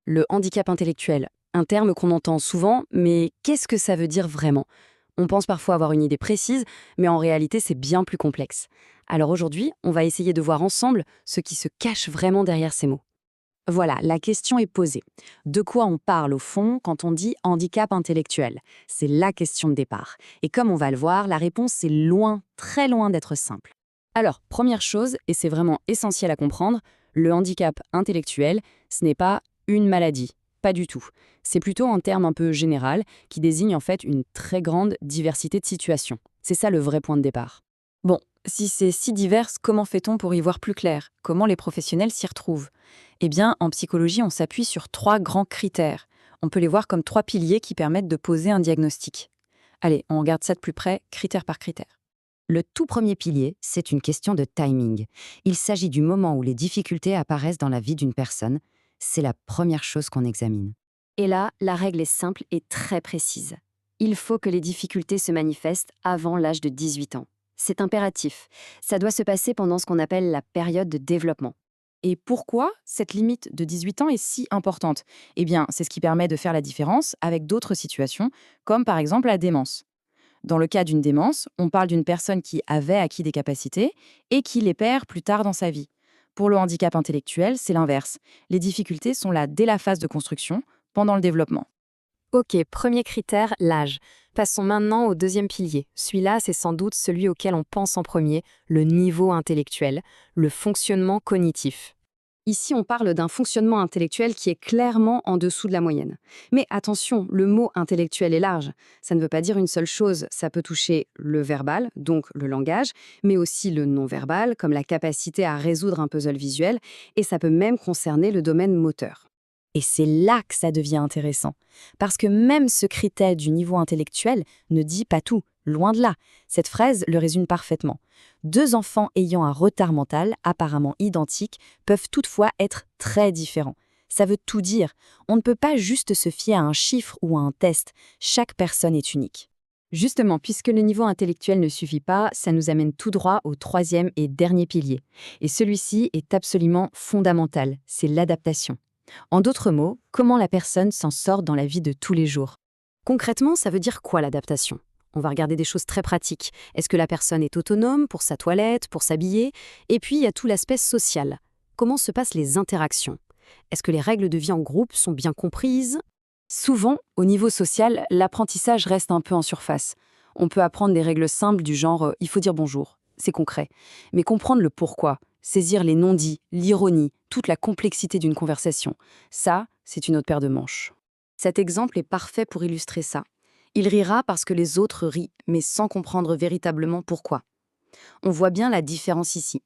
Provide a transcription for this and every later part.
Le handicap intellectuel, un terme qu'on entend souvent, mais qu'est-ce que ça veut dire vraiment? On pense parfois avoir une idée précise, mais en réalité c'est bien plus complexe. Alors aujourd'hui, on va essayer de voir ensemble ce qui se cache vraiment derrière ces mots. Voilà, la question est posée. De quoi on parle au fond quand on dit handicap intellectuel? C'est la question de départ. Et comme on va le voir, la réponse est loin, très loin d'être simple. Alors, première chose, et c'est vraiment essentiel à comprendre, le handicap intellectuel, ce n'est pas une maladie. Pas du tout. C'est plutôt un terme un peu général qui désigne en fait une très grande diversité de situations. C'est ça le vrai point de départ. Bon, si c'est si divers, comment fait-on pour y voir plus clair? Comment les professionnels s'y retrouvent? Eh bien, en psychologie, on s'appuie sur trois grands critères. On peut les voir comme trois piliers qui permettent de poser un diagnostic. Allez, on regarde ça de plus près, critère par critère. Le tout premier pilier, c'est une question de timing. Il s'agit du moment où les difficultés apparaissent dans la vie d'une personne. C'est la première chose qu'on examine. Et là, la règle est simple et très précise. Il faut que les difficultés se manifestent avant l'âge de 18 ans. C'est impératif. Ça doit se passer pendant ce qu'on appelle la période de développement. Et pourquoi cette limite de 18 ans est si importante? Eh bien, c'est ce qui permet de faire la différence avec d'autres situations, comme par exemple la démence. Dans le cas d'une démence, on parle d'une personne qui avait acquis des capacités et qui les perd plus tard dans sa vie. Pour le handicap intellectuel, c'est l'inverse. Les difficultés sont là dès la phase de construction, pendant le développement. Ok, premier critère, l'âge. Passons maintenant au deuxième pilier. Celui-là, c'est sans doute celui auquel on pense en premier, le niveau intellectuel, le fonctionnement cognitif. Ici, on parle d'un fonctionnement intellectuel qui est clairement en dessous de la moyenne. Mais attention, le mot intellectuel est large. Ça ne veut pas dire une seule chose. Ça peut toucher le verbal, donc le langage, mais aussi le non-verbal, comme la capacité à résoudre un puzzle visuel, et ça peut même concerner le domaine moteur. Et c'est là que ça devient intéressant. Parce que même ce critère du niveau intellectuel ne dit pas tout, loin de là. Cette phrase le résume parfaitement. Deux enfants ayant un retard mental apparemment identique peuvent toutefois être très différents. Ça veut tout dire. On ne peut pas juste se fier à un chiffre ou à un test. Chaque personne est unique. Justement, puisque le niveau intellectuel ne suffit pas, ça nous amène tout droit au troisième et dernier pilier. Et celui-ci est absolument fondamental, c'est l'adaptation. En d'autres mots, comment la personne s'en sort dans la vie de tous les jours. Concrètement, ça veut dire quoi l'adaptation? On va regarder des choses très pratiques. Est-ce que la personne est autonome pour sa toilette, pour s'habiller? Et puis, il y a tout l'aspect social. Comment se passent les interactions? Est-ce que les règles de vie en groupe sont bien comprises? Souvent, au niveau social, l'apprentissage reste un peu en surface. On peut apprendre des règles simples du genre il faut dire bonjour, c'est concret. Mais comprendre le pourquoi, saisir les non-dits, l'ironie, toute la complexité d'une conversation, ça, c'est une autre paire de manches. Cet exemple est parfait pour illustrer ça. Il rira parce que les autres rient, mais sans comprendre véritablement pourquoi. On voit bien la différence ici.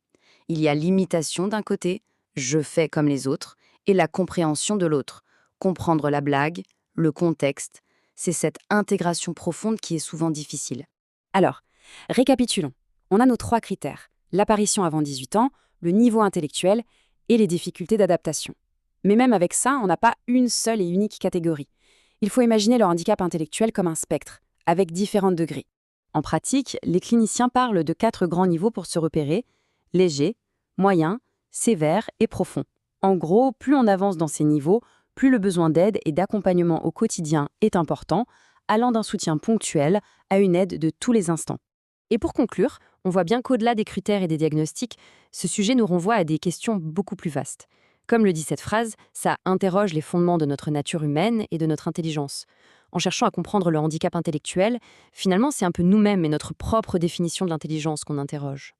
Il y a l'imitation d'un côté, je fais comme les autres, et la compréhension de l'autre. Comprendre la blague, le contexte, c'est cette intégration profonde qui est souvent difficile. Alors, récapitulons. On a nos trois critères. L'apparition avant 18 ans, le niveau intellectuel et les difficultés d'adaptation. Mais même avec ça, on n'a pas une seule et unique catégorie. Il faut imaginer le handicap intellectuel comme un spectre, avec différents degrés. En pratique, les cliniciens parlent de 4 grands niveaux pour se repérer: léger, moyen, sévère et profond. En gros, plus on avance dans ces niveaux, plus le besoin d'aide et d'accompagnement au quotidien est important, allant d'un soutien ponctuel à une aide de tous les instants. Et pour conclure, on voit bien qu'au-delà des critères et des diagnostics, ce sujet nous renvoie à des questions beaucoup plus vastes. Comme le dit cette phrase, ça interroge les fondements de notre nature humaine et de notre intelligence. En cherchant à comprendre le handicap intellectuel, finalement, c'est un peu nous-mêmes et notre propre définition de l'intelligence qu'on interroge.